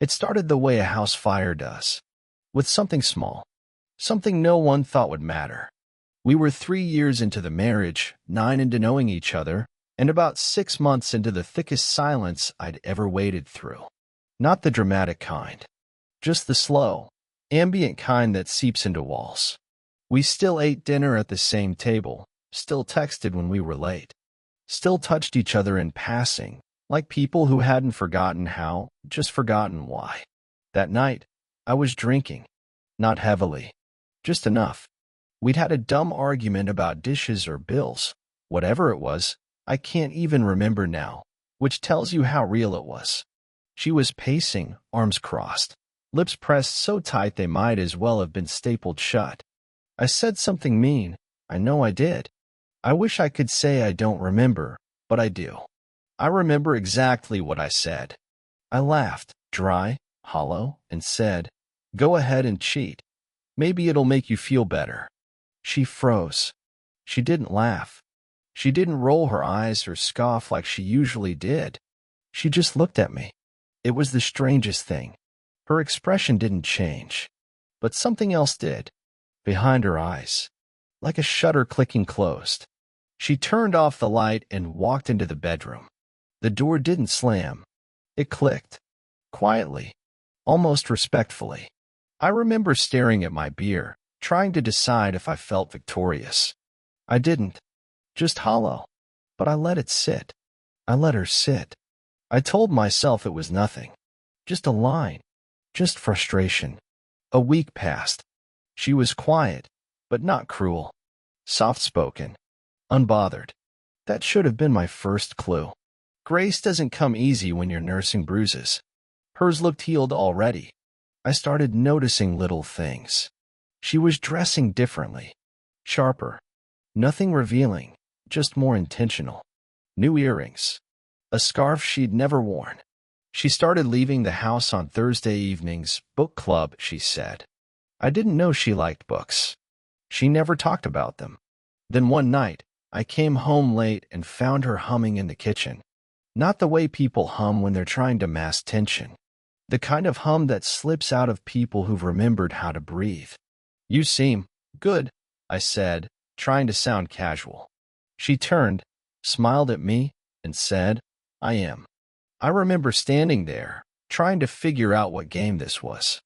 It started the way a house fire does, with something small, something no one thought would matter. We were 3 years into the marriage, 9 into knowing each other, and about 6 months into the thickest silence I'd ever waded through. Not the dramatic kind, just the slow, ambient kind that seeps into walls. We still ate dinner at the same table, still texted when we were late, still touched each other in passing, like people who hadn't forgotten how, just forgotten why. That night, I was drinking. Not heavily, just enough. We'd had a dumb argument about dishes or bills. Whatever it was, I can't even remember now, which tells you how real it was. She was pacing, arms crossed, lips pressed so tight they might as well have been stapled shut. I said something mean. I know I did. I wish I could say I don't remember, but I do. I remember exactly what I said. I laughed, dry, hollow, and said, "Go ahead and cheat. Maybe it'll make you feel better." She froze. She didn't laugh. She didn't roll her eyes or scoff like she usually did. She just looked at me. It was the strangest thing. Her expression didn't change, but something else did. Behind her eyes, like a shutter clicking closed. She turned off the light and walked into the bedroom. The door didn't slam. It clicked. Quietly, almost respectfully. I remember staring at my beer, trying to decide if I felt victorious. I didn't. Just hollow. But I let it sit. I let her sit. I told myself it was nothing. Just a line. Just frustration. A week passed. She was quiet, but not cruel. Soft-spoken. Unbothered. That should have been my first clue. Grace doesn't come easy when you're nursing bruises. Hers looked healed already. I started noticing little things. She was dressing differently. Sharper. Nothing revealing, just more intentional. New earrings. A scarf she'd never worn. She started leaving the house on Thursday evenings. Book club, she said. I didn't know she liked books. She never talked about them. Then one night, I came home late and found her humming in the kitchen. Not the way people hum when they're trying to mask tension. The kind of hum that slips out of people who've remembered how to breathe. "You seem good," I said, trying to sound casual. She turned, smiled at me, and said, "I am." I remember standing there, trying to figure out what game this was.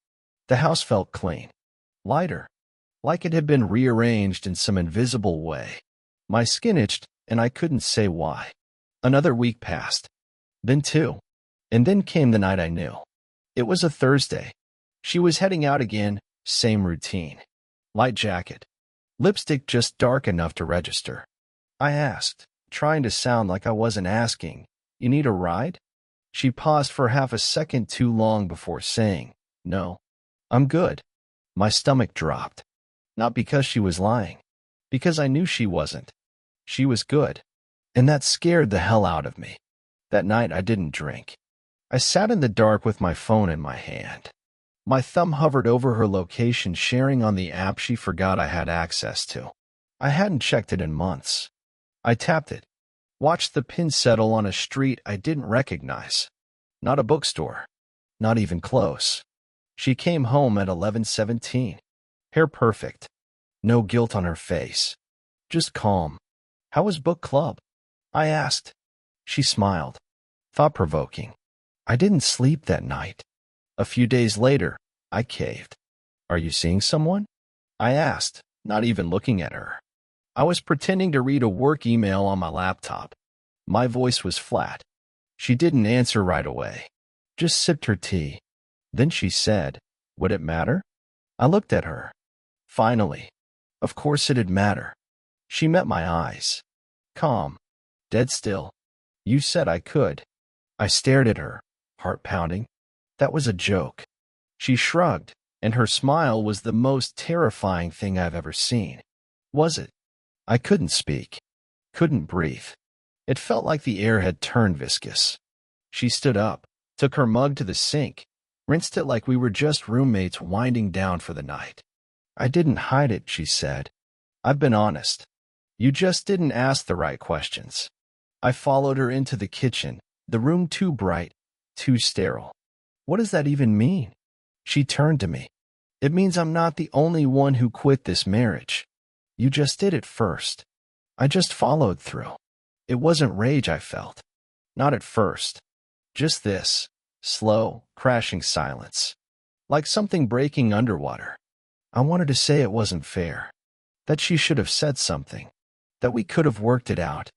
The house felt clean. Lighter. Like it had been rearranged in some invisible way. My skin itched, and I couldn't say why. Another week passed. Then 2. And then came the night I knew. It was a Thursday. She was heading out again, same routine. Light jacket. Lipstick just dark enough to register. I asked, trying to sound like I wasn't asking, "You need a ride?" She paused for half a second too long before saying, "No, I'm good." My stomach dropped. Not because she was lying. Because I knew she wasn't. She was good. And that scared the hell out of me. That night I didn't drink. I sat in the dark with my phone in my hand. My thumb hovered over her location, sharing on the app she forgot I had access to. I hadn't checked it in months. I tapped it. Watched the pin settle on a street I didn't recognize. Not a bookstore. Not even close. She came home at 11:17. Hair perfect. No guilt on her face. Just calm. "How was book club?" I asked. She smiled. Thought-provoking. I didn't sleep that night. A few days later, I caved. "Are you seeing someone?" I asked, not even looking at her. I was pretending to read a work email on my laptop. My voice was flat. She didn't answer right away. Just sipped her tea. Then she said, "Would it matter?" I looked at her. Finally. Of course it'd matter. She met my eyes. Calm. Dead still. "You said I could." I stared at her, heart pounding. That was a joke. She shrugged, and her smile was the most terrifying thing I've ever seen. Was it? I couldn't speak. Couldn't breathe. It felt like the air had turned viscous. She stood up, took her mug to the sink, rinsed it like we were just roommates winding down for the night. "I didn't hide it," she said. "I've been honest. You just didn't ask the right questions." I followed her into the kitchen, the room too bright, too sterile. What does that even mean? She turned to me. It means I'm not the only one who quit this marriage. You just did it first. I just followed through. It wasn't rage I felt. Not at first. Just this, slow, crashing silence. Like something breaking underwater. I wanted to say it wasn't fair. That she should have said something. That we could have worked it out.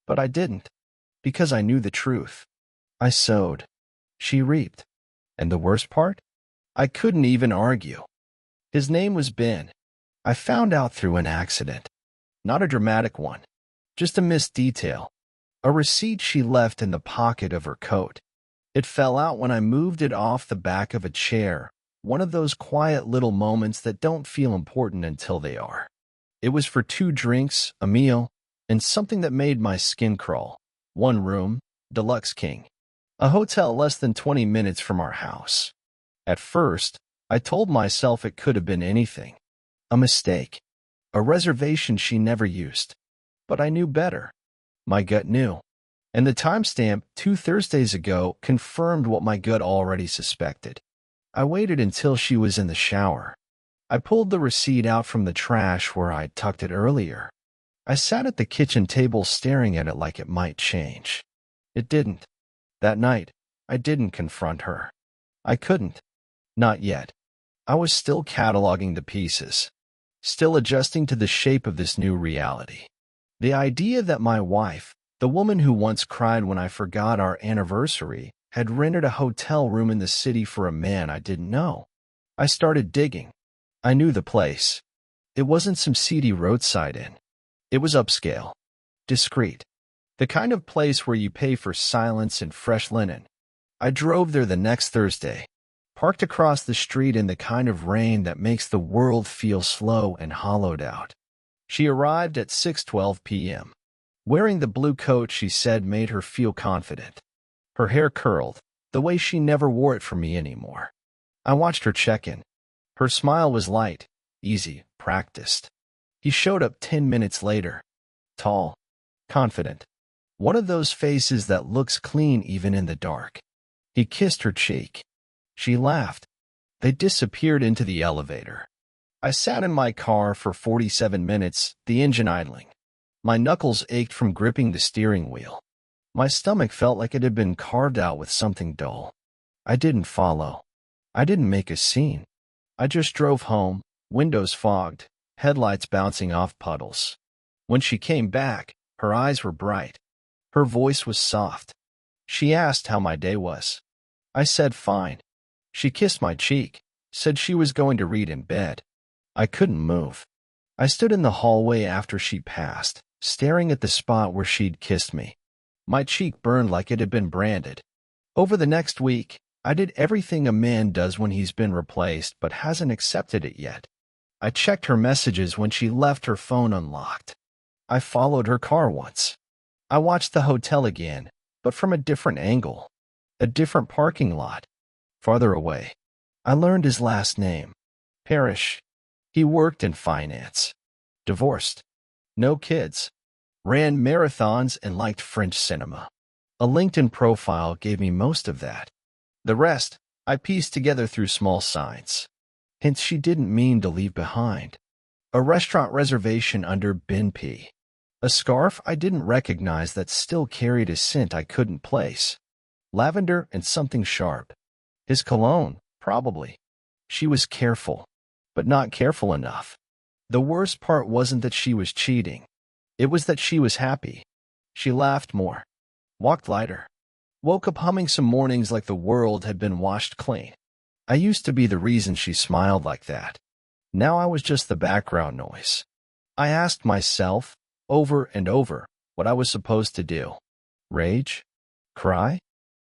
But I didn't. Because I knew the truth. I sowed. She reaped. And the worst part? I couldn't even argue. His name was Ben. I found out through an accident. Not a dramatic one. Just a missed detail. A receipt she left in the pocket of her coat. It fell out when I moved it off the back of a chair. One of those quiet little moments that don't feel important until they are. It was for 2 drinks, a meal, and something that made my skin crawl. 1 room, deluxe king. A hotel less than 20 minutes from our house. At first, I told myself it could have been anything. A mistake. A reservation she never used. But I knew better. My gut knew. And the timestamp 2 Thursdays ago confirmed what my gut already suspected. I waited until she was in the shower. I pulled the receipt out from the trash where I'd tucked it earlier. I sat at the kitchen table staring at it like it might change. It didn't. That night, I didn't confront her. I couldn't. Not yet. I was still cataloging the pieces. Still adjusting to the shape of this new reality. The idea that my wife, the woman who once cried when I forgot our anniversary, had rented a hotel room in the city for a man I didn't know. I started digging. I knew the place. It wasn't some seedy roadside inn. It was upscale. Discreet. The kind of place where you pay for silence and fresh linen. I drove there the next Thursday. Parked across the street in the kind of rain that makes the world feel slow and hollowed out. She arrived at 6:12 p.m. Wearing the blue coat she said made her feel confident. Her hair curled, the way she never wore it for me anymore. I watched her check in. Her smile was light, easy, practiced. He showed up 10 minutes later. Tall, confident. One of those faces that looks clean even in the dark. He kissed her cheek. She laughed. They disappeared into the elevator. I sat in my car for 47 minutes, the engine idling. My knuckles ached from gripping the steering wheel. My stomach felt like it had been carved out with something dull. I didn't follow. I didn't make a scene. I just drove home, windows fogged, headlights bouncing off puddles. When she came back, her eyes were bright. Her voice was soft. She asked how my day was. I said fine. She kissed my cheek, said she was going to read in bed. I couldn't move. I stood in the hallway after she passed, staring at the spot where she'd kissed me. My cheek burned like it had been branded. Over the next week, I did everything a man does when he's been replaced but hasn't accepted it yet. I checked her messages when she left her phone unlocked. I followed her car once. I watched the hotel again, but from a different angle. A different parking lot. Farther away. I learned his last name. Parrish. He worked in finance. Divorced. No kids. Ran marathons and liked French cinema. A LinkedIn profile gave me most of that. The rest, I pieced together through small signs. Hints she didn't mean to leave behind. A restaurant reservation under Ben P. A scarf I didn't recognize that still carried a scent I couldn't place. Lavender and something sharp. His cologne, probably. She was careful, but not careful enough. The worst part wasn't that she was cheating. It was that she was happy. She laughed more. Walked lighter. Woke up humming some mornings like the world had been washed clean. I used to be the reason she smiled like that. Now I was just the background noise. I asked myself, over and over, what I was supposed to do. Rage? Cry?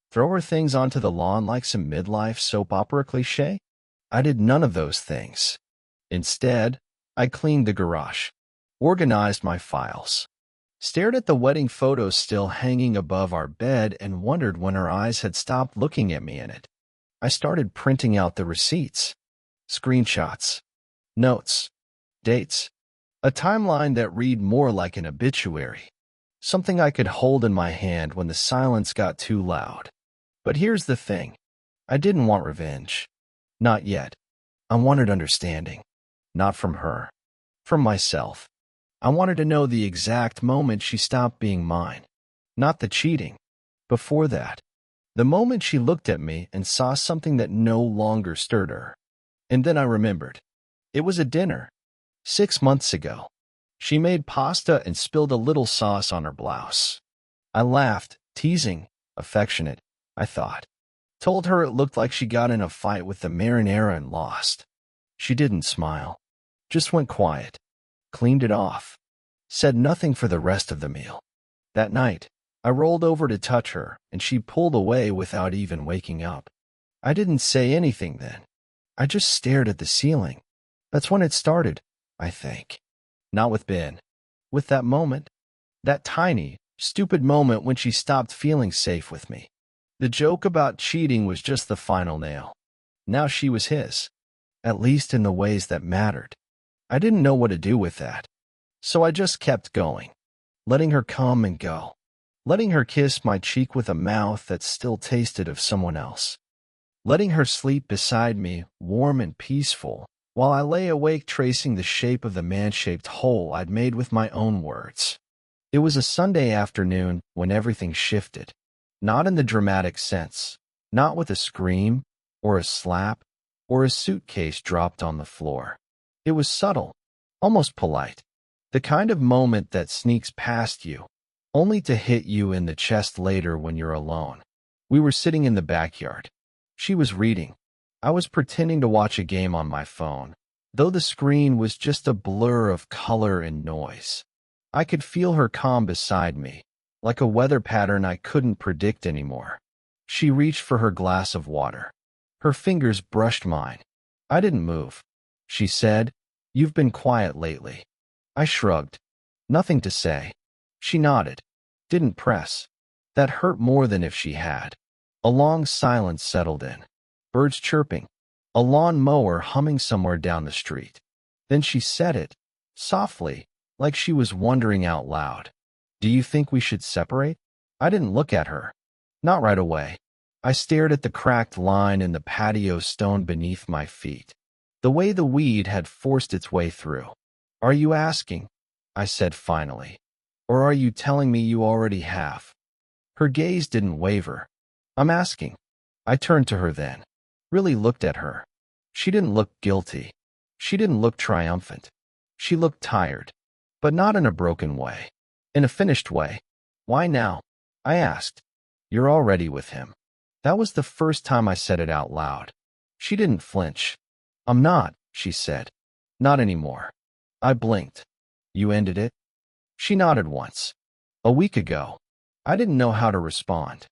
Throw her things onto the lawn like some midlife soap opera cliché? I did none of those things. Instead, I cleaned the garage, organized my files, stared at the wedding photos still hanging above our bed and wondered when her eyes had stopped looking at me in it. I started printing out the receipts, screenshots, notes, dates, a timeline that read more like an obituary, something I could hold in my hand when the silence got too loud. But here's the thing. I didn't want revenge. Not yet. I wanted understanding. Not from her. From myself. I wanted to know the exact moment she stopped being mine. Not the cheating. Before that. The moment she looked at me and saw something that no longer stirred her. And then I remembered. It was a dinner. 6 months ago. She made pasta and spilled a little sauce on her blouse. I laughed, teasing, affectionate, I thought. Told her it looked like she got in a fight with the marinara and lost. She didn't smile. Just went quiet. Cleaned it off. Said nothing for the rest of the meal. That night, I rolled over to touch her, and she pulled away without even waking up. I didn't say anything then. I just stared at the ceiling. That's when it started, I think. Not with Ben. With that moment. That tiny, stupid moment when she stopped feeling safe with me. The joke about cheating was just the final nail. Now she was his. At least in the ways that mattered. I didn't know what to do with that. So I just kept going. Letting her come and go. Letting her kiss my cheek with a mouth that still tasted of someone else. Letting her sleep beside me, warm and peaceful, while I lay awake tracing the shape of the man-shaped hole I'd made with my own words. It was a Sunday afternoon when everything shifted. Not in the dramatic sense. Not with a scream, or a slap, or a suitcase dropped on the floor. It was subtle, almost polite. The kind of moment that sneaks past you, only to hit you in the chest later when you're alone. We were sitting in the backyard. She was reading. I was pretending to watch a game on my phone, though the screen was just a blur of color and noise. I could feel her calm beside me, like a weather pattern I couldn't predict anymore. She reached for her glass of water. Her fingers brushed mine. I didn't move. She said, "You've been quiet lately." I shrugged. Nothing to say. She nodded. Didn't press. That hurt more than if she had. A long silence settled in. Birds chirping. A lawn mower humming somewhere down the street. Then she said it, softly, like she was wondering out loud. "Do you think we should separate?" I didn't look at her. Not right away. I stared at the cracked line in the patio stone beneath my feet. The way the weed had forced its way through. "Are you asking?" I said finally. "Or are you telling me you already have?" Her gaze didn't waver. "I'm asking." I turned to her then. Really looked at her. She didn't look guilty. She didn't look triumphant. She looked tired. But not in a broken way. In a finished way. "Why now?" I asked. "You're already with him." That was the first time I said it out loud. She didn't flinch. "I'm not," she said. "Not anymore." I blinked. "You ended it?" She nodded once. "A week ago." I didn't know how to respond.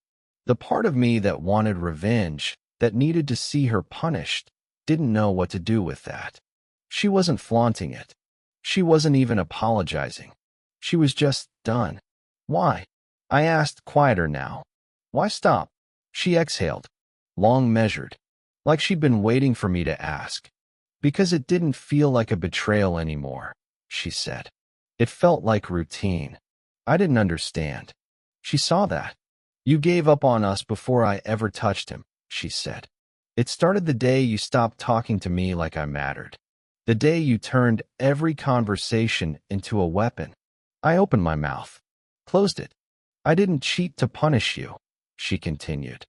The part of me that wanted revenge, that needed to see her punished, didn't know what to do with that. She wasn't flaunting it. She wasn't even apologizing. She was just done. "Why?" I asked, quieter now. "Why stop?" She exhaled. Long measured. Like she'd been waiting for me to ask. "Because it didn't feel like a betrayal anymore," she said. "It felt like routine." I didn't understand. She saw that. "You gave up on us before I ever touched him," she said. "It started the day you stopped talking to me like I mattered. The day you turned every conversation into a weapon." I opened my mouth. Closed it. "I didn't cheat to punish you," she continued.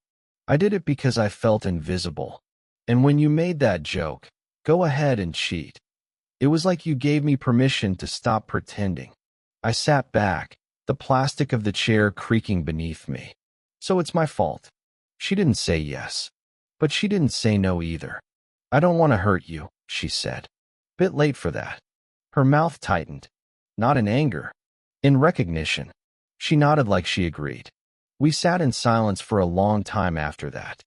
"I did it because I felt invisible. And when you made that joke, go ahead and cheat. It was like you gave me permission to stop pretending." I sat back, the plastic of the chair creaking beneath me. "So it's my fault." She didn't say yes. But she didn't say no either. "I don't want to hurt you," she said. Bit late for that. Her mouth tightened. Not in anger. In recognition. She nodded like she agreed. We sat in silence for a long time after that.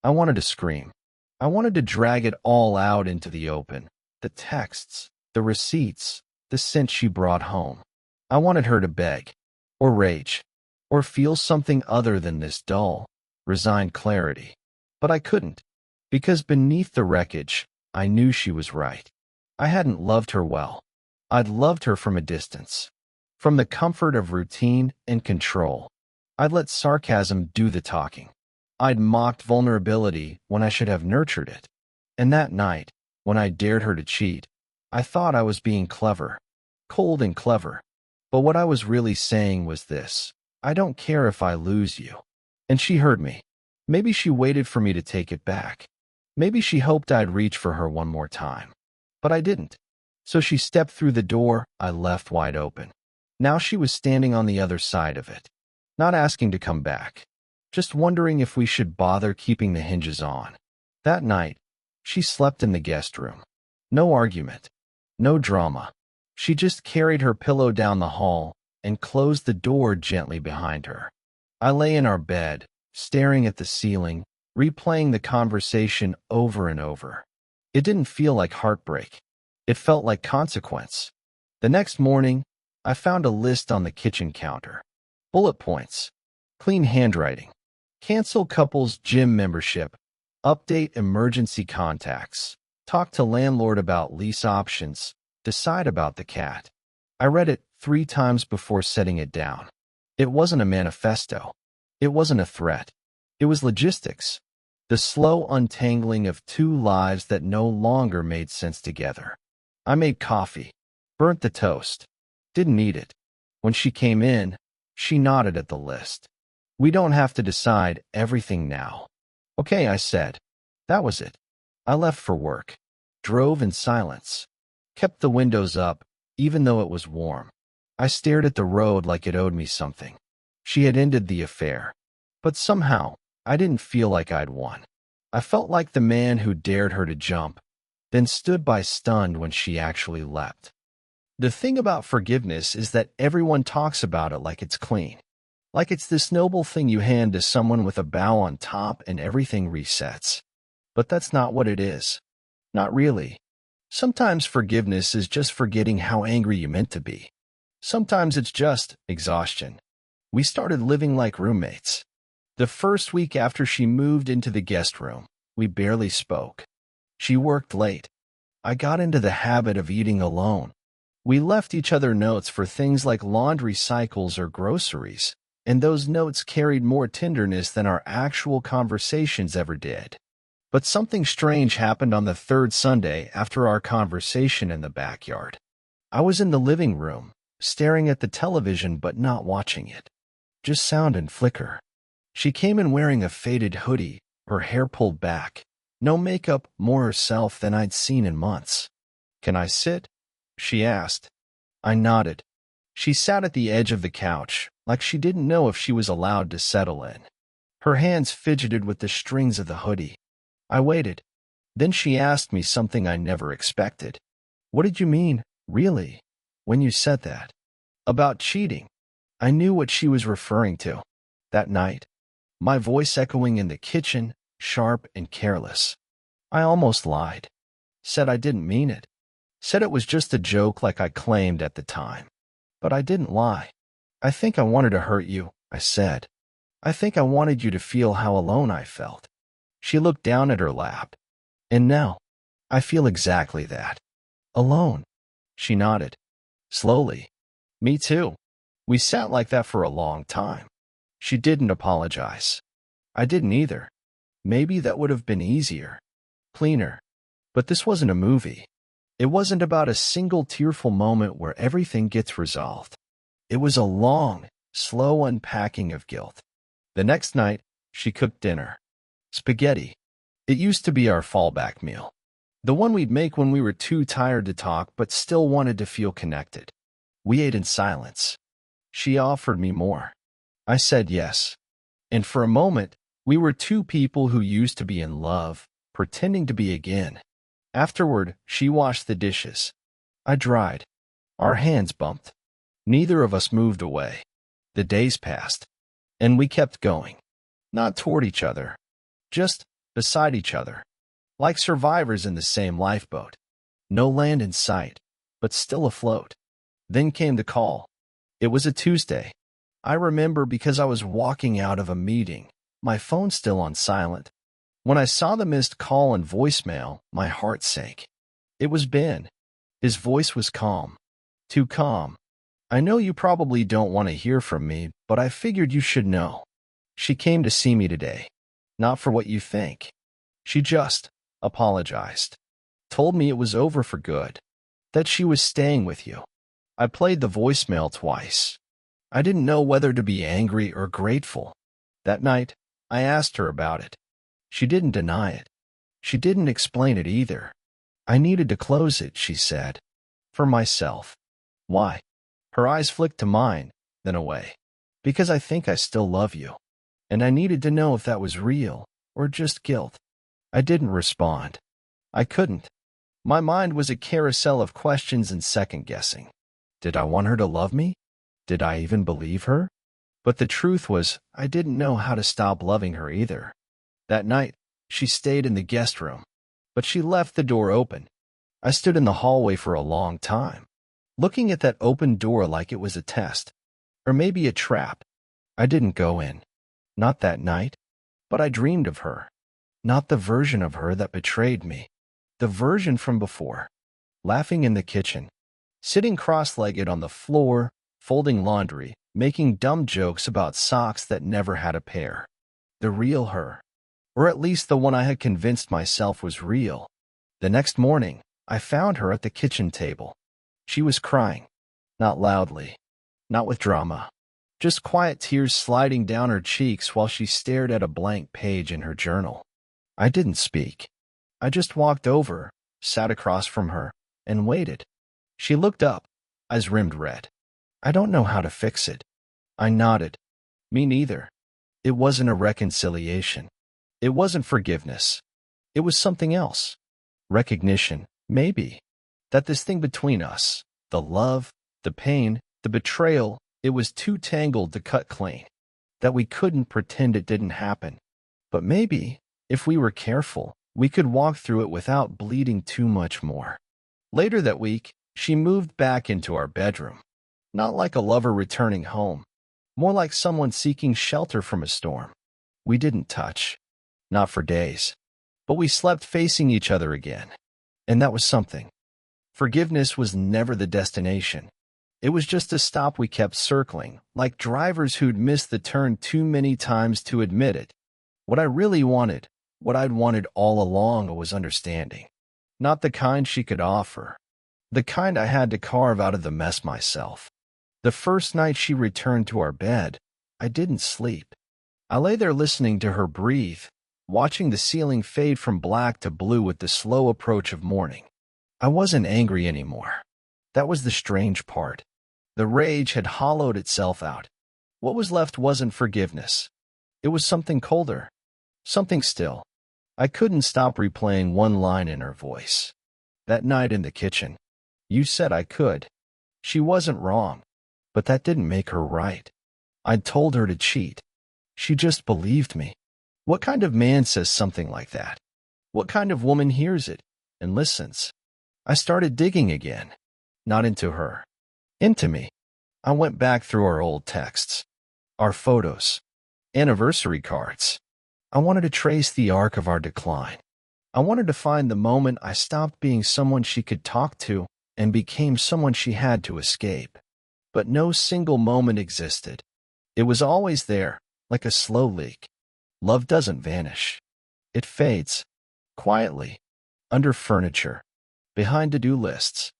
I wanted to scream. I wanted to drag it all out into the open. The texts, the receipts, the scent she brought home. I wanted her to beg, or rage, or feel something other than this dull, resigned clarity. But I couldn't, because beneath the wreckage, I knew she was right. I hadn't loved her well. I'd loved her from a distance, from the comfort of routine and control. I'd let sarcasm do the talking. I'd mocked vulnerability when I should have nurtured it. And that night, when I dared her to cheat, I thought I was being clever, cold and clever. But what I was really saying was this: I don't care if I lose you. And she heard me. Maybe she waited for me to take it back. Maybe she hoped I'd reach for her one more time. But I didn't. So she stepped through the door I left wide open. Now she was standing on the other side of it, not asking to come back, just wondering if we should bother keeping the hinges on. That night, she slept in the guest room. No argument, no drama. She just carried her pillow down the hall and closed the door gently behind her. I lay in our bed, staring at the ceiling, replaying the conversation over and over. It didn't feel like heartbreak. It felt like consequence. The next morning, I found a list on the kitchen counter. Bullet points, clean handwriting, cancel couple's gym membership, update emergency contacts, talk to landlord about lease options, decide about the cat. I read it 3 times before setting it down. It wasn't a manifesto. It wasn't a threat. It was logistics. The slow untangling of 2 lives that no longer made sense together. I made coffee, burnt the toast, didn't eat it. When she came in, she nodded at the list. We don't have to decide everything now. Okay, I said. That was it. I left for work, drove in silence, kept the windows up, even though it was warm. I stared at the road like it owed me something. She had ended the affair. But somehow, I didn't feel like I'd won. I felt like the man who dared her to jump, then stood by stunned when she actually leapt. The thing about forgiveness is that everyone talks about it like it's clean. Like it's this noble thing you hand to someone with a bow on top and everything resets. But that's not what it is. Not really. Sometimes forgiveness is just forgetting how angry you meant to be. Sometimes it's just exhaustion. We started living like roommates. The first week after she moved into the guest room, we barely spoke. She worked late. I got into the habit of eating alone. We left each other notes for things like laundry cycles or groceries, and those notes carried more tenderness than our actual conversations ever did. But something strange happened on the 3rd Sunday after our conversation in the backyard. I was in the living room, staring at the television but not watching it. Just sound and flicker. She came in wearing a faded hoodie, her hair pulled back. No makeup, more herself than I'd seen in months. "Can I sit?" she asked. I nodded. She sat at the edge of the couch, like she didn't know if she was allowed to settle in. Her hands fidgeted with the strings of the hoodie. I waited. Then she asked me something I never expected. "What did you mean, really, when you said that? About cheating?" I knew what she was referring to. That night, my voice echoing in the kitchen, sharp and careless. I almost lied. Said I didn't mean it. Said it was just a joke like I claimed at the time. But I didn't lie. "I think I wanted to hurt you," I said. "I think I wanted you to feel how alone I felt." She looked down at her lap. "And now, I feel exactly that. Alone." She nodded. Slowly. "Me too." We sat like that for a long time. She didn't apologize. I didn't either. Maybe that would have been easier, cleaner. But this wasn't a movie. It wasn't about a single tearful moment where everything gets resolved. It was a long, slow unpacking of guilt. The next night, she cooked dinner. Spaghetti. It used to be our fallback meal. The one we'd make when we were too tired to talk but still wanted to feel connected. We ate in silence. She offered me more. I said yes. And for a moment, we were 2 people who used to be in love, pretending to be again. Afterward, she washed the dishes. I dried. Our hands bumped. Neither of us moved away. The days passed. And we kept going. Not toward each other. Just beside each other. Like survivors in the same lifeboat. No land in sight, but still afloat. Then came the call. It was a Tuesday. I remember because I was walking out of a meeting, my phone still on silent. When I saw the missed call and voicemail, my heart sank. It was Ben. His voice was calm. Too calm. "I know you probably don't want to hear from me, but I figured you should know. She came to see me today. Not for what you think. She just apologized. Told me it was over for good. That she was staying with you. I played the voicemail twice. I didn't know whether to be angry or grateful. That night, I asked her about it. She didn't deny it. She didn't explain it either. I needed to close it, she said. For myself. Why? Her eyes flicked to mine, then away. Because I think I still love you. And I needed to know if that was real or just guilt. I didn't respond. I couldn't. My mind was a carousel of questions and second-guessing. Did I want her to love me? Did I even believe her? But the truth was, I didn't know how to stop loving her either. That night, she stayed in the guest room, but she left the door open. I stood in the hallway for a long time, looking at that open door like it was a test, or maybe a trap. I didn't go in. Not that night, but I dreamed of her. Not the version of her that betrayed me. The version from before. Laughing in the kitchen. Sitting cross-legged on the floor, folding laundry, making dumb jokes about socks that never had a pair. The real her. Or at least the one I had convinced myself was real. The next morning, I found her at the kitchen table. She was crying. Not loudly. Not with drama. Just quiet tears sliding down her cheeks while she stared at a blank page in her journal. I didn't speak. I just walked over, sat across from her, and waited. She looked up, eyes rimmed red. I don't know how to fix it. I nodded. Me neither. It wasn't a reconciliation. It wasn't forgiveness. It was something else. Recognition, maybe. That this thing between us, the love, the pain, the betrayal, it was too tangled to cut clean. That we couldn't pretend it didn't happen. But maybe, if we were careful, we could walk through it without bleeding too much more. Later that week, she moved back into our bedroom. Not like a lover returning home. More like someone seeking shelter from a storm. We didn't touch. Not for days. But we slept facing each other again. And that was something. Forgiveness was never the destination. It was just a stop we kept circling, like drivers who'd missed the turn too many times to admit it. What I really wanted, what I'd wanted all along, was understanding. Not the kind she could offer. The kind I had to carve out of the mess myself. The first night she returned to our bed, I didn't sleep. I lay there listening to her breathe, watching the ceiling fade from black to blue with the slow approach of morning. I wasn't angry anymore. That was the strange part. The rage had hollowed itself out. What was left wasn't forgiveness. It was something colder. Something still. I couldn't stop replaying one line in her voice. That night in the kitchen. You said I could. She wasn't wrong. But that didn't make her right. I'd told her to cheat. She just believed me. What kind of man says something like that? What kind of woman hears it and listens? I started digging again. Not into her. Into me. I went back through our old texts. Our photos. Anniversary cards. I wanted to trace the arc of our decline. I wanted to find the moment I stopped being someone she could talk to and became someone she had to escape. But no single moment existed. It was always there, like a slow leak. Love doesn't vanish. It fades. Quietly. Under furniture. Behind to-do lists.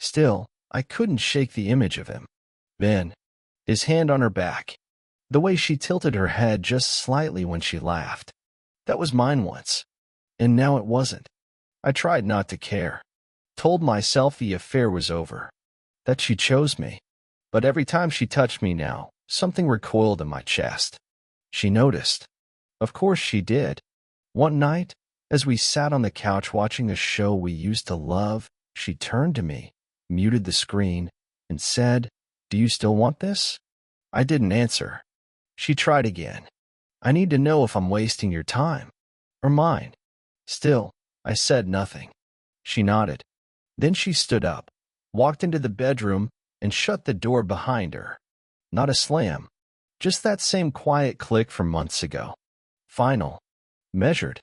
Still, I couldn't shake the image of him. Ben. His hand on her back. The way she tilted her head just slightly when she laughed. That was mine once. And now it wasn't. I tried not to care. Told myself the affair was over. That she chose me. But every time she touched me now, something recoiled in my chest. She noticed. Of course she did. One night, as we sat on the couch watching a show we used to love, she turned to me, muted the screen, and said, "Do you still want this?" I didn't answer. She tried again. "I need to know if I'm wasting your time. Or mine." Still, I said nothing. She nodded. Then she stood up, walked into the bedroom, and shut the door behind her. Not a slam. Just that same quiet click from months ago. Final. Measured.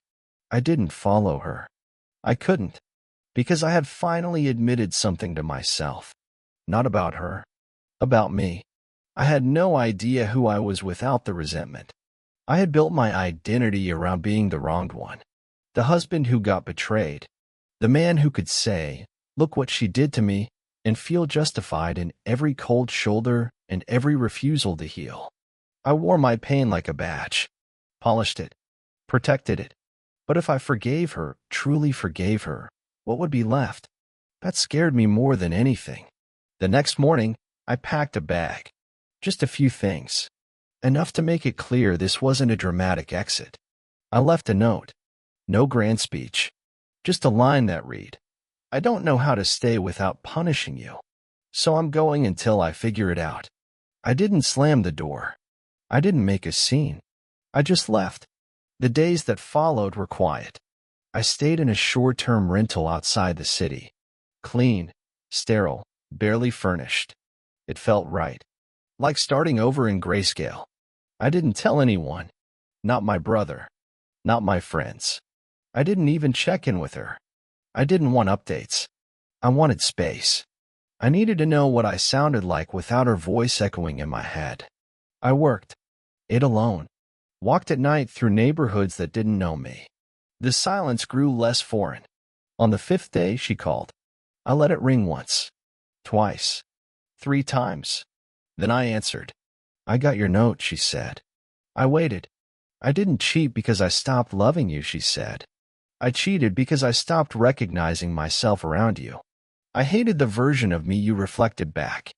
I didn't follow her. I couldn't. Because I had finally admitted something to myself. Not about her. About me. I had no idea who I was without the resentment. I had built my identity around being the wronged one, the husband who got betrayed, the man who could say, "Look what she did to me," and feel justified in every cold shoulder and every refusal to heal. I wore my pain like a badge, polished it, protected it. But if I forgave her, truly forgave her, what would be left? That scared me more than anything. The next morning, I packed a bag. Just a few things. Enough to make it clear this wasn't a dramatic exit. I left a note. No grand speech. Just a line that read, "I don't know how to stay without punishing you, so I'm going until I figure it out." I didn't slam the door. I didn't make a scene. I just left. The days that followed were quiet. I stayed in a short-term rental outside the city. Clean, sterile, barely furnished. It felt right. Like starting over in grayscale. I didn't tell anyone. Not my brother. Not my friends. I didn't even check in with her. I didn't want updates. I wanted space. I needed to know what I sounded like without her voice echoing in my head. I worked. Ate alone. Walked at night through neighborhoods that didn't know me. The silence grew less foreign. On the 5th day, she called. I let it ring once. Twice. 3 times. Then I answered. "I got your note," she said. I waited. "I didn't cheat because I stopped loving you," she said. "I cheated because I stopped recognizing myself around you. I hated the version of me you reflected back."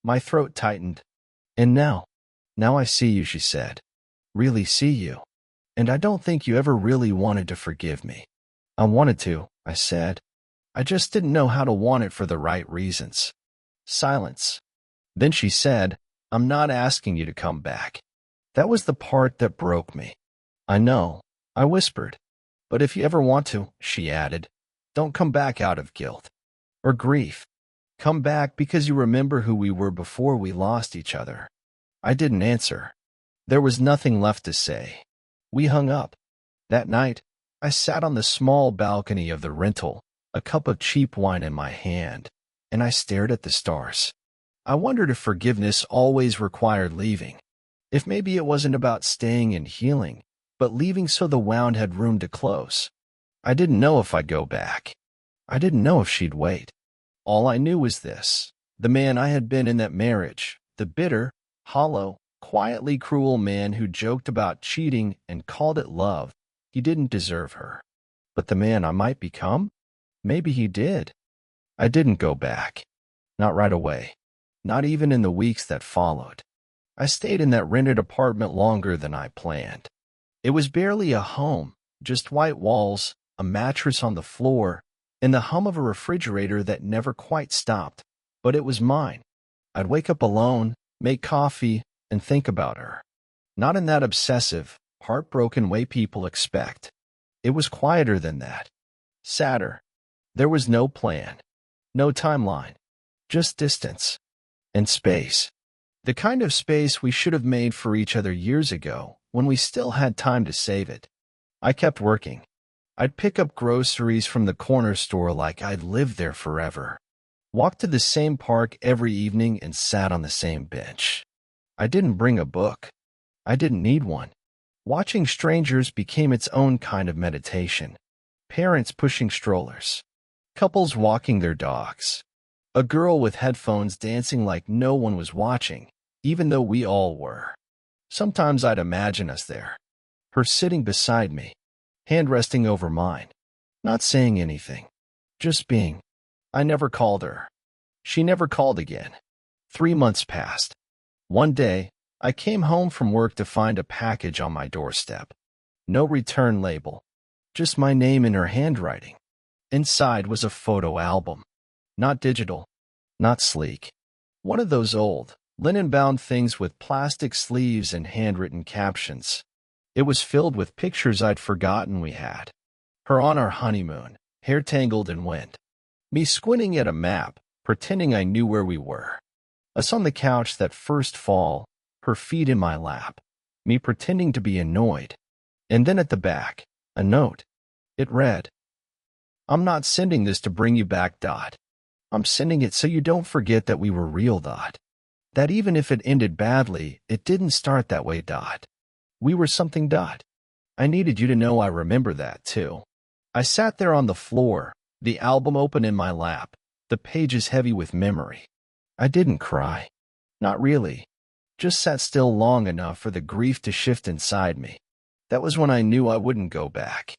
My throat tightened. "And now I see you," she said. "Really see you. And I don't think you ever really wanted to forgive me." "I wanted to," I said. "I just didn't know how to want it for the right reasons." Silence. Then she said, "I'm not asking you to come back." That was the part that broke me. "I know," I whispered. "But if you ever want to," she added, "don't come back out of guilt or grief. Come back because you remember who we were before we lost each other." I didn't answer. There was nothing left to say. We hung up. That night, I sat on the small balcony of the rental, a cup of cheap wine in my hand, and I stared at the stars. I wondered if forgiveness always required leaving. If maybe it wasn't about staying and healing, but leaving so the wound had room to close. I didn't know if I'd go back. I didn't know if she'd wait. All I knew was this: the man I had been in that marriage, the bitter, hollow, quietly cruel man who joked about cheating and called it love, he didn't deserve her. But the man I might become? Maybe he did. I didn't go back. Not right away. Not even in the weeks that followed. I stayed in that rented apartment longer than I planned. It was barely a home, just white walls, a mattress on the floor, and the hum of a refrigerator that never quite stopped. But it was mine. I'd wake up alone, make coffee, and think about her. Not in that obsessive, heartbroken way people expect. It was quieter than that. Sadder. There was no plan. No timeline. Just distance. And space. The kind of space we should have made for each other years ago, when we still had time to save it. I kept working. I'd pick up groceries from the corner store like I'd lived there forever. Walked to the same park every evening and sat on the same bench. I didn't bring a book. I didn't need one. Watching strangers became its own kind of meditation. Parents pushing strollers. Couples walking their dogs. A girl with headphones dancing like no one was watching, even though we all were. Sometimes I'd imagine us there. Her sitting beside me, hand resting over mine. Not saying anything. Just being. I never called her. She never called again. 3 months passed. One day, I came home from work to find a package on my doorstep. No return label. Just my name in her handwriting. Inside was a photo album. Not digital. Not sleek. One of those old, linen-bound things with plastic sleeves and handwritten captions. It was filled with pictures I'd forgotten we had. Her on our honeymoon, hair tangled in wind. Me squinting at a map, pretending I knew where we were. Us on the couch that first fall, her feet in my lap. Me pretending to be annoyed. And then at the back, a note. It read, "I'm not sending this to bring you back, Dot. I'm sending it so you don't forget that we were real, Dot. That even if it ended badly, it didn't start that way, Dot. We were something. I needed you to know I remember that, too. I sat there on the floor, the album open in my lap, the pages heavy with memory. I didn't cry. Not really. Just sat still long enough for the grief to shift inside me. That was when I knew I wouldn't go back.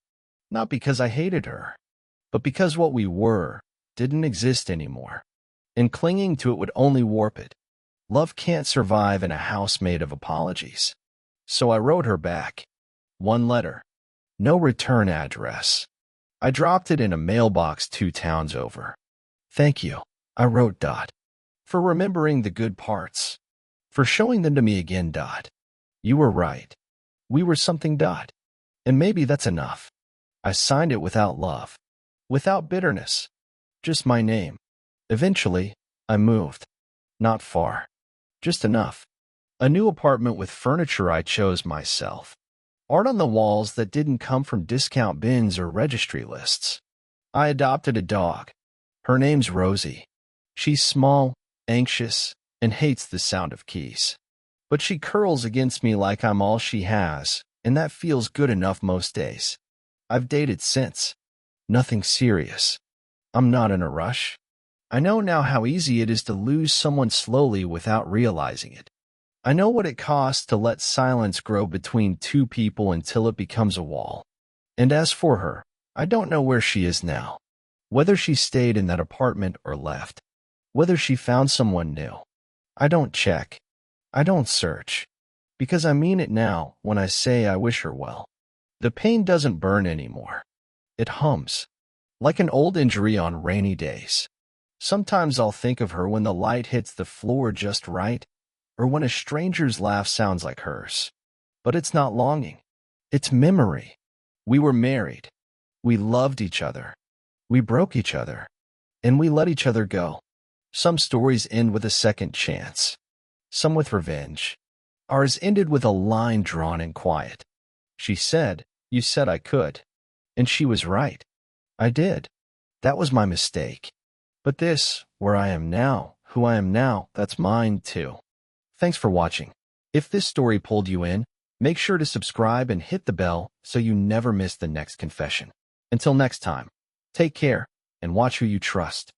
Not because I hated her, but because what we were didn't exist anymore. And clinging to it would only warp it. Love can't survive in a house made of apologies. So I wrote her back. One letter. No return address. I dropped it in a mailbox 2 towns over. Thank you, I wrote. For remembering the good parts. For showing them to me again. You were right. We were something. And maybe that's enough. I signed it without love. Without bitterness. Just my name. Eventually, I moved. Not far. Just enough. A new apartment with furniture I chose myself. Art on the walls that didn't come from discount bins or registry lists. I adopted a dog. Her name's Rosie. She's small, anxious, and hates the sound of keys. But she curls against me like I'm all she has, and that feels good enough most days. I've dated since. Nothing serious. I'm not in a rush. I know now how easy it is to lose someone slowly without realizing it. I know what it costs to let silence grow between 2 people until it becomes a wall. And as for her, I don't know where she is now. Whether she stayed in that apartment or left. Whether she found someone new. I don't check. I don't search. Because I mean it now when I say I wish her well. The pain doesn't burn anymore. It hums. Like an old injury on rainy days. Sometimes I'll think of her when the light hits the floor just right, or when a stranger's laugh sounds like hers. But it's not longing. It's memory. We were married. We loved each other. We broke each other. And we let each other go. Some stories end with a second chance. Some with revenge. Ours ended with a line drawn in quiet. She said, "You said I could." And she was right. I did. That was my mistake. But this, where I am now, who I am now, that's mine too. Thanks for watching. If this story pulled you in, make sure to subscribe and hit the bell so you never miss the next confession. Until next time, take care and watch who you trust.